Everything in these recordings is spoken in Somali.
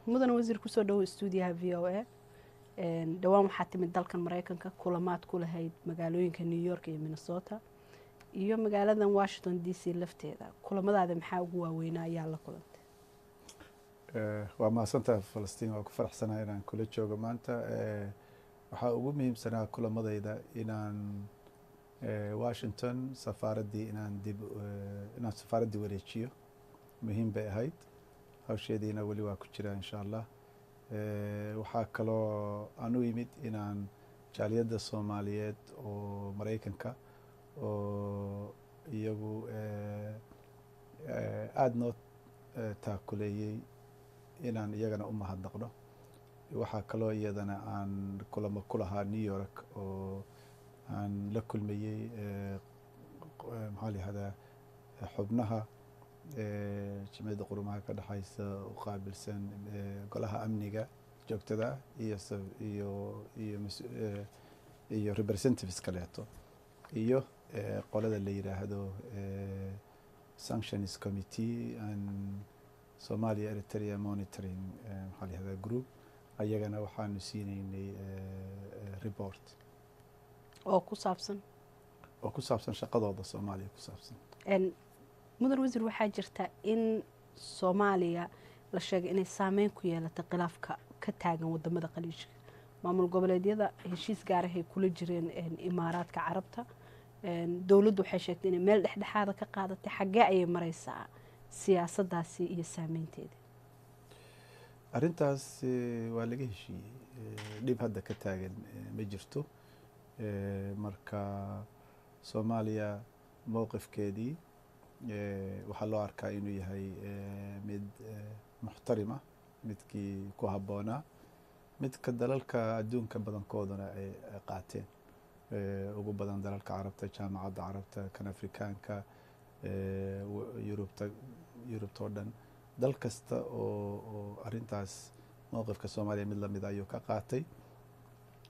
mudan wasiir kusoo dhawo stuudiyaha v o a dhowaan waxaa timid dalkan maraykanka kulamaad ku lahayd magaalooyinka new york iyo minnesota iyo magaaladan washington d c lafteeda kulamadaada maxaa ugu waaweynaa ayaa la kulantay? waa mahadsantahay falastiin, waa ku faraxsanahay inaan kula joogo maanta. waxaa ugu muhiimsanaa kulamadayda inaan washington safaaraddii inaan safaaraddii wareejiyo muhiim bay ahayd. hawsheediina weli waa ku jiraa insha allah. waxaa kaloo aan u yimid inaan jaaliyadda soomaaliyeed oo maraykanka oo iyagu aada noo taakuleeyey inaan iyagana u mahadnaqno. waxaa kaloo iyadana aan kulamo ku lahaa new york oo aan la kulmayey maxaa la yihahdaa xubnaha jimciyadda qurumaha ka dhexaysa u qaabilsan golaha amniga joogtada iyo representatives kaleeto iyo qolada la yiraahdo sanctions committee and Somalia Eritrea monitoring maxaa la yihahdaa group. ayagana waxaanu siinaynay report oo ku saabsan shaqadooda Soomaaliya ku saabsan. mudan wasiir, waxaa jirta in Soomaaliya la sheegay inay saameyn ku yeelatay khilaafka ka taagan wadamada khaliijka. maamul goboleedyada heshiis gaar ah ay kula jireen imaaraadka carabta. dowladdu waxay sheegtay inay meel dhexdhexaada ka qaadatay. xaggee ayay maraysaa siyaasaddaasi iyo saameynteeda? arrintaas waa laga heshiiyey. dhib hadda ka taagan ma jirto. marka Soomaaliya mowqifkeedii waxaa loo arkaa inuu yahay mid muxtarima, midkii ku habboonaa, midka dalalka adduunka badankooduna ay qaateen. ugu badan dalalka carabta, jaamacadda carabta, kan afrikaanka, yurubta oo dhan. dal kasta oo arrintaas mowqifka Soomaaliya mid lamid ayuu ka qaatay.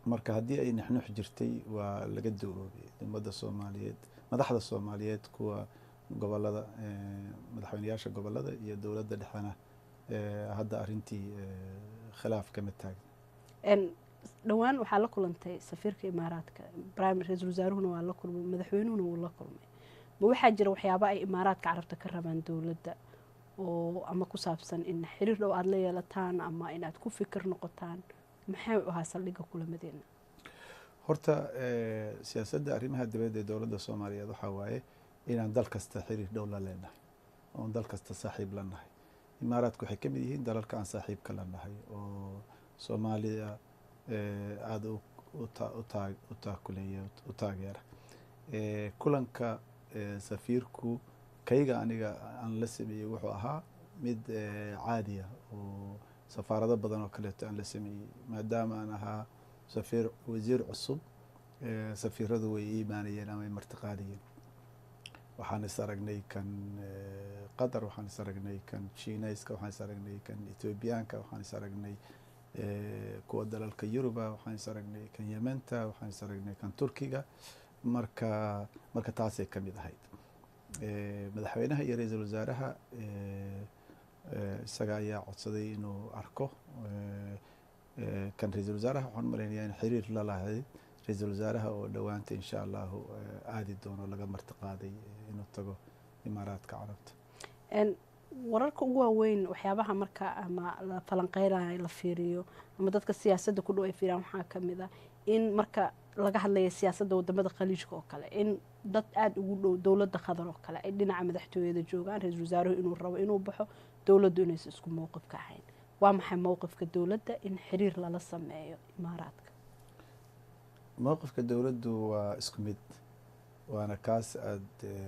marka haddii ay nuxnux jirtay waa laga do-oobay. ummadda Soomaaliyeed, madaxda Soomaaliyeed, kuwa gobolada, madaxweynayaasha gobolada iyo dowladda dhexena hadda arrintii khilaaf kama taagna. dhowaan waxaa la kulantay safiirka imaaraadka, ra-iisul wasaaruhuna waa la kulmay, madaxweynuhuna wuu la kulmay. ma waxaa jira waxyaaba ay imaaraadka carabta ka rabaan dowladda oo ama ku saabsan in xiriir dhow aada la yeelataan ama inaad ku fikir noqotaan? maxay u ahaa saldhigga kulamadeena? horta siyaasadda arrimaha dibadda ee dowladda Soomaaliyeed waxaa waaye inaan dal kasta xiriir dhow la leenahay, oon dal kasta saaxiib la nahay. imaaraadku waxay ka mid yihiin dalalka aan saaxiibka la nahay oo Soomaaliya aada u taakuleeya, u taageera. kulanka safiirku kayga aniga aan la sameeyey wuxuu ahaa mid caadiya oo safaarado badan oo kaleeto aan la sameeyey. maadaama aan ahaa wasiir cusub, safiiradu way iimaanayeen ama ay martiqaadayeen. waxaan is aragnay kan qatar, waxaan is aragnay kan shiinayska, waxaan is aragnay kan etoobiyaanka, waxaan is aragnay kuwa dalalka yuruba, waxaan is aragnay kan yementa, waxaan is aragnay kan turkiga. marka taasay ka mid ahayd. madaxweynaha iyo ra-iisul wasaaraha isaga ayaa codsaday inuu arko kan ra-iisul wasaaraha. waxaan malaynayaa in xiriir la lahayd ra-iisul wasaaraha oo dhowaanta insha allahu aadi doono, laga marti qaaday inuu tago imaaraadka carabta. wararka ugu waaweyn waxyaabaha marka ama la falanqeynayo la fiiriyo ama dadka siyaasadda ku dhow ay fiiriyaan waxaa ka mid ah in marka laga hadlayo siyaasadda wadamada khaliijka oo kale in dad aada ugu dhow dowladda qatar oo kale ay dhinaca madaxtooyada joogaan, ra-iisul wasaaruhu inuu rabo inuu baxo, dowladdu inaysan isku mowqif ka ahayn. waa maxay mowqifka dowladda in xiriir lala sameeyo imaaraadka? mowqifka dowladdu waa isku mid, waana kaas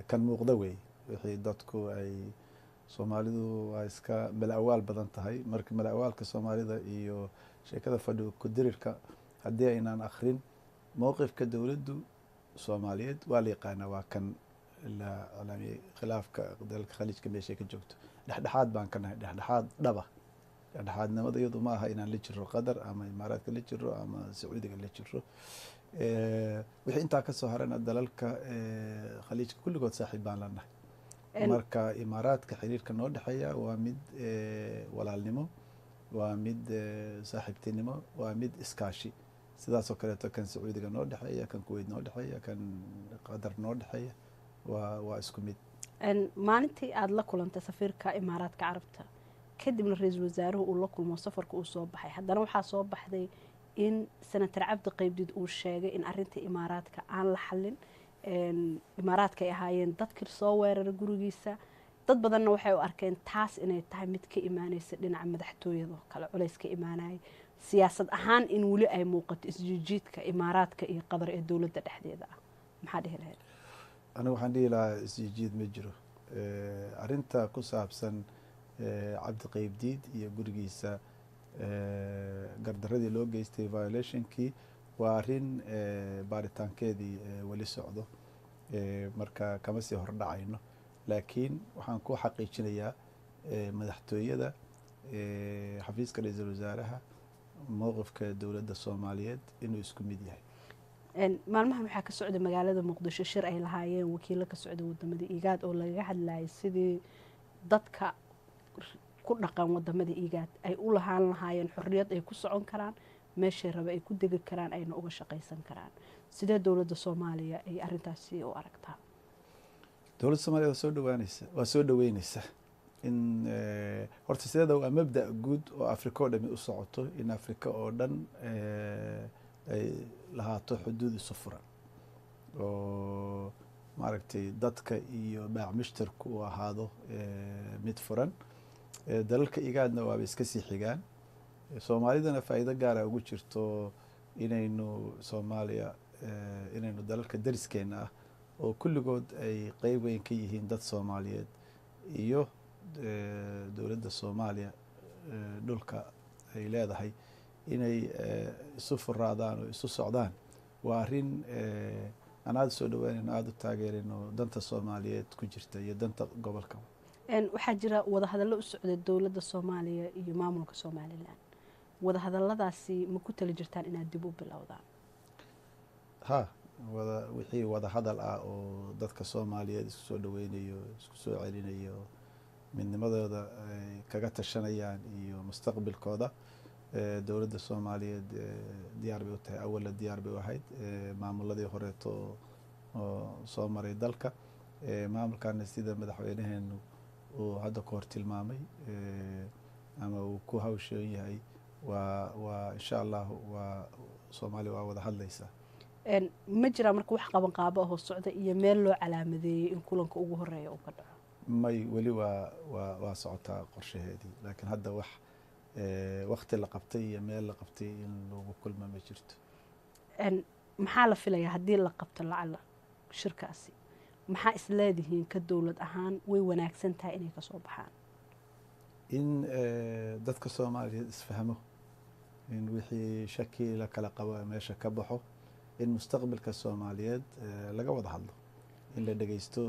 kan muuqda wey. wixii dadku ay Soomaalidu waa iska mala-awaal badan tahay. marka mala-awaalka Soomaalida iyo sheekada fadhi ku dirirka haddii aynaan akhrin, mowqifka dowladdu Soomaaliyeed waa la yaqaanaa, waa kan la calaamiyey. khilaafka dalalka khaliijka meeshay ka joogto dhexdhexaad baan ka nahay, dhexdhexaad dhaba. dhexdhexaadnimada iyadu ma aha inaan la jiro qatar ama imaaraadka la jiro ama sacuudiga la jiro. wixii intaa ka soo harana dalalka khaliijka kulligood saaxiib baan la nahay. marka imaaraadka xiriirka noo dhexeeya waa mid walaalnimo waa mid saaxiibtinimo, waa mid iskaashi. sidaas oo kaleeto kan sacuudiga noo dhexeeya, kan kuwait noo dhexeeya, kan qatar noo dhexeeya, waa isku mid. maalintii aada la kulantay safiirka imaaraadka carabta kadibna ra-iisul wasaaruhu uu la kulmo safarka uu soo baxay, haddana waxaa soo baxday in senator cabdi qaybdiid uu sheegay in arinta imaaraadka aan la xallin. imaaraadka ay ahaayeen dadkii soo weerara gurigiisa. dad badanna waxay u arkeen taas inay tahay mid ka imaanaysa dhinaca madaxtooyadoo kale, culays ka imaanaya siyaasad ahaan in weli ay muuqato isjiijiidka imaaraadka iyo qatar ee dowladda dhexdeeda ah. maxaa dhihi lahayd? anigu waxaan dhihi lahaa isjiijiid ma jiro. arinta ku saabsan cabdi qaybdiid iyo gurigiisa gardaradii loo geystay violationkii waa arin baaritaankeedii weli socdo, marka kama sii hordhacayno. laakiin waxaan ku xaqiijinayaa madaxtooyada, xafiiska ra-iisul wasaaraha, mowqifka dowladda soomaaliyeed inuu isku mid yahay. maalmahan waxaa ka socda magaalada muqdisho shir ay lahaayeen wakiilo ka socda wadamada igaad oo lagaga hadlayay sidii dadka ku dhaqan wadamada igaad ay u lahaan lahaayeen xorriyad ay ku socon karaan, meeshay raba ay ku degi karaan, ayna uga shaqaysan karaan. sidee dowladda soomaaliya ay arintaasi u aragtaa? dowladda soomaliya waa soo dhaweyneysa in horta sideeda waa mabda' guud oo afrika oo dhami u socoto, in afrika oo dhan ay lahaato xuduud isu furan oo maaragtay dadka iyo baac mushtarku uu ahaado mid furan. dalalka igaadna waaba iska sii xigaan. soomaalidana faa'iido gaara ugu jirto inaynu soomaaliya inaynu dalalka dariskeena ah oo kulligood ay qeyb weyn ka yihiin dad soomaaliyeed iyo dowladda soomaaliya dhulka ay leedahay inay isu furaadaan oo isu socdaan. waa arrin aan aada soo dhawaanayno, aada u taageerayno, danta soomaaliyeed ku jirta iyo danta gobolka. waxaa jira wadahadallo u socda dowladda soomaaliya iyo maamulka somalilan. wadahadalladaasi ma ku tali jirtaan inaad dib u bilowdaan? ha wixii wada hadal ah oo dadka soomaaliyeed isku soo dhaweynayo, isku soo celinayo, midnimadooda ay kaga tashanayaan iyo mustaqbalkooda, dowladda soomaaliyeed diyaar bay u tahay. awalla diyaar bay u ahayd maamuladii horeeto oo soo maray dalka. maamulkana sida madaxweynaheenu uu hadda ka hor tilmaamay ama uu ku hawshoon yahay, waa insha allah soomaaliya waa wada hadlaysaa. ma jiraa marka wax qaban qaabo ahoo socda iyo meel loo calaamadeeyey in kulanka ugu horeeya uu ka dhaco? may weli waa socotaa qorshaheedii, laakiin hadda wax wakti la qabtay iyo meel la qabtay in lagu kulma ma jirto. maxaa la filayaa haddii la qabto lacala shirkaasi? maxaa isleedihiin ka dowlad ahaan way wanaagsan tahay inay kasoo baxaan? in dadka soomaaliyeed isfahmo, in wixii shaki la kala qabo meesha ka baxo, in mustaqbalka soomaaliyeed laga wada hadlo, in la dhegeysto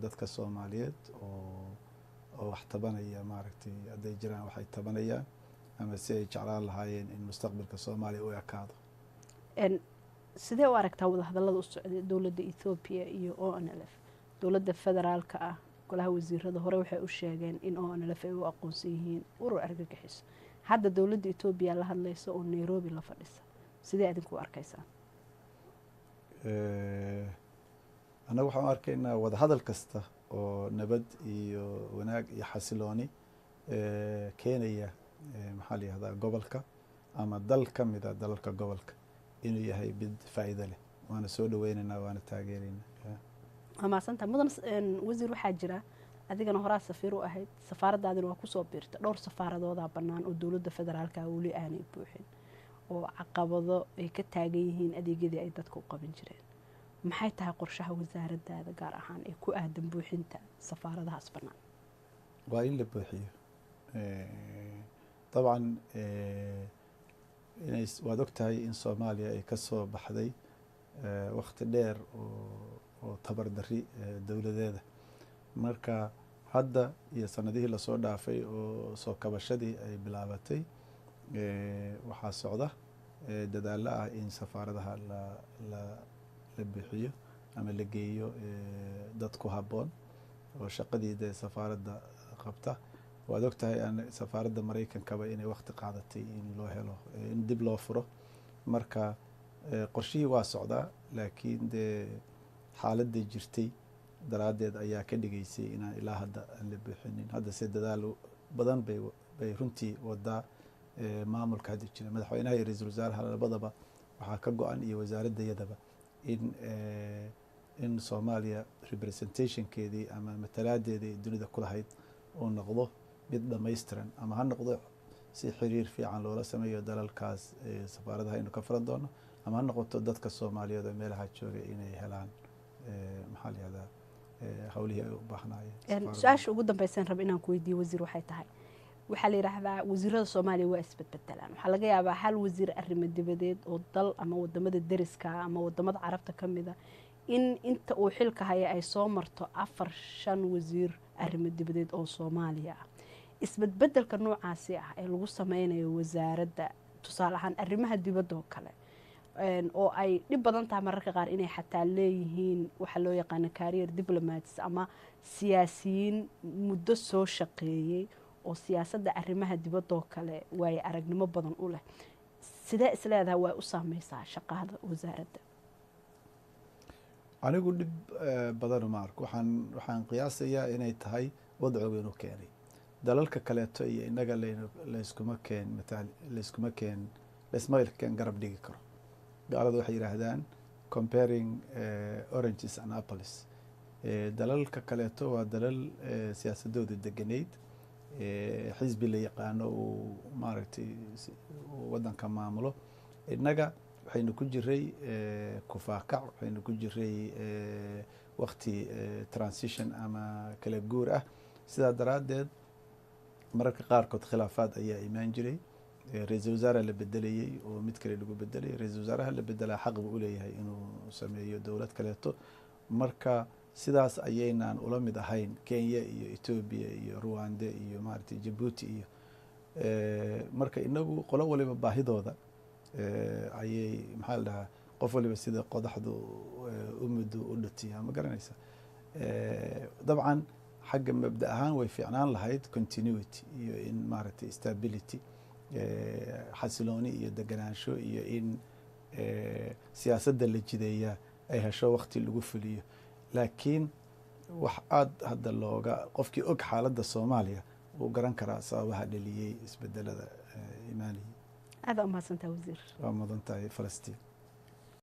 dadka soomaaliyeed oo wax tabanaya, maaragtay hadday jiraan waxay tabanayaan ama si ay jeclaan lahaayeen in mustaqbalka soomaaliya u ekaado. sidee u aragtaa wadahadallada u socday dowladda ethoobiya iyo ONLF? dowladda federaalka ah golaha wasiirada hore waxay u sheegeen in ONLF ay u aqoonsan yihiin urur argagixiso. hadda dowladda Etoobiya la hadlaysa oo Nairobi la fadhisa. sidee adinku u arkaysaan? annaga waxaan u arkaynaa wada hadal kasta oo nabad iyo wanaag iyo xasilooni keenaya maxaa la yihahdaa gobolka ama dal ka mida dalalka gobolka inuu yahay mid faa'iido leh. waana soo dhaweynaynaa, waana taageeraynaa. waa mahadsantahay mudan wasiir. waxaa jira adigana horaa safiir u ahayd, safaaradaadina waa kusoo biirta. dhowr safaaradoodaa bannaan oo dowladda federaalka weli aanay buuxin oo caqabado ay ka taagan yihiin adeegyadii ay dadka u qaban jireen. maxay tahay qorshaha wasaaradaada gaar ahaan ee ku aadan buuxinta safaaradahaas bannaan? waa in la buuxiyo. dabcan waad og tahay in soomaaliya ay ka soo baxday wakti dheer oo tabar dari dowladeeda. marka hadda iyo sanadihii lasoo dhaafay oo soo kabashadii ay bilaabatay, waxaa socda dadaalo ah in safaaradaha la bixiyo ama la geeyo dad ku habboon oo shaqadii dee safaaradda qabta. waad ogtahay safaaradda maraykankaba inay waqti qaadatay in loo helo in dib loo furo marka qorshihii waa socdaa laakiin dee xaaladday jirtay daraaddeed ayaa ka dhigaysay inaan ilaa hadda aan la buuxinin haddase dadaal badan bay runtii wadaa maamulka hadda jira madaxweynaha iyo ra-iisul wasaaraha labadaba waxaa ka go-an iyo wasaaraddayadaba in soomaaliya representationkeedii ama matalaadeedii dunida ku lahayd uu noqdo mid dhamaystiran ama ha noqdo si xiriir fiican loola sameeyo dalalkaas safaaradaha aynu ka furan doono ama ha noqoto dadka soomaaliyeed oo meelaha jooga inay helaan maxaa la yihahdaa hawlihii ay u baahnaayeen. su-aasha ugu dambaysan raba inaan ku weydiiyo wasiir waxay tahay waxaa la yidhaahdaa wasiirada soomaaliya waa isbedbedelaan waxaa laga yaabaa hal wasiir arrimo dibadeed oo dal ama wadamada deriska ama wadamada carabta ka mida in inta uu xilka haya ay soo marto 4-5 wasiir arrimo dibadeed oo soomaaliya ah isbedbedelka noocaasi ah ee lagu sameynayo wasaaradda tusaale ahaan arrimaha dibadda oo kale oo ay dhib badan tahay mararka qaar inay xataa leeyihiin waxa loo yaqaano career diplomats ama siyaasiyiin muddo soo shaqeeyey oo siyaasadda arrimaha dibadoo kale waaye aragnimo badan u leh sidee isleedahay way u saameysaa shaqada wasaaradda? anigu dhib badan uma arko waxaan qiyaasayaa inay tahay wadcigu inuu keenay dalalka kaleeto iyo inaga layskuma keen garab dhigi karo gaalada waxay yidhaahdaan comparing oranges and apples dalalka kaleeto waa dalal siyaasadooda deganeyd xisbi la yaqaano uu maaragtay waddanka maamulo innaga waxaynu ku jiray kufaakac waxaynu ku jiray waqti transition ama kala guur ah sidaa daraaddeed mararka qaarkood khilaafaad ayaa imaan jiray ra-iisul wasaaraha la bedelayey oo mid kale lagu bedelayay ra-iisul wasaaraha la bedelaa xaq buu u leeyahay inuu sameeyo dowlad kaleeto marka sidaas ayaynaan ula mid ahayn kenya iyo etoobiya iyo ruwanda iyo maaragtay jabuuti iyo marka inagu qolo waliba baahidooda ayay maxaa la dhahaa qof waliba sida qodaxdu u muddo u dhutiya ma garanaysa dabcan xagga mabda ahaan way fiicnaan lahayd continuity iyo in maaragtay stability xasilooni iyo deganaansho iyo in siyaasadda la jideeya ay hesho waqti lagu fuliyo laakiin wax aada hadda qofkii og xaaladda soomaaliya uu garan karaa sababaha dhaliyey isbedelada imaaniyey. aada u mahadsantahay wasiir. waa mudan tahay falastiin.